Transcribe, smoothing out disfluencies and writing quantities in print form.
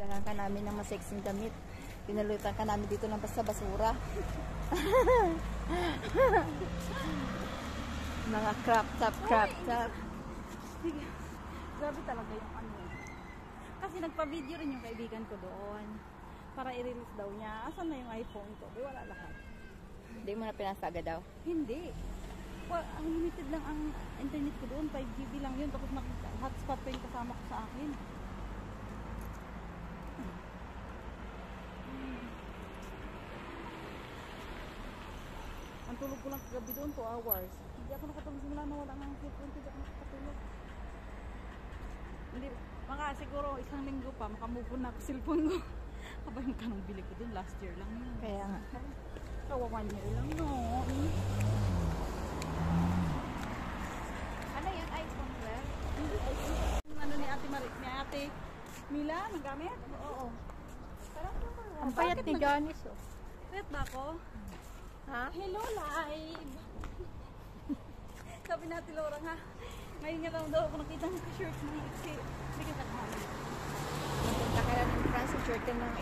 Kailangan ka namin ng masexing damit. Pinalutan ka namin dito lang basta basura. Mga crop top. Grabe talaga yung ano. Kasi nagpa-video rin yung kaibigan ko doon. Para i-release daw niya. Asan na yung iPhone ko? Wala lahat. Hindi mo na pinasaga daw? Hindi. Ang limited lang ang internet ko doon. 5GB lang yun. Tapos hotspot pa yung kasama ko sa akin. Ang tulog ko lang kagabi doon, 2 hours. Hindi ako nakatulog simula na wala nang cellphone ko. Hindi ako nakatulog. Hindi, siguro isang linggo pa, makamove on na ako cellphone ko. Aba yung kanong bili ko doon, last year lang yun. Kaya nga. Kawa 1 year lang, no? Ano yan? iPhone 12? Ano ni Ate Mila, nagamit? Oo. Parang Ang payat ni Janice, oh. Payat ba ako? Ha? Hello, live! Sabi natin, Laura nga, ngayon nga lang daw ako nakita ng shirt ng iksi. Hindi ka nagmamali. Punta ka lang ng France, shirt ka ng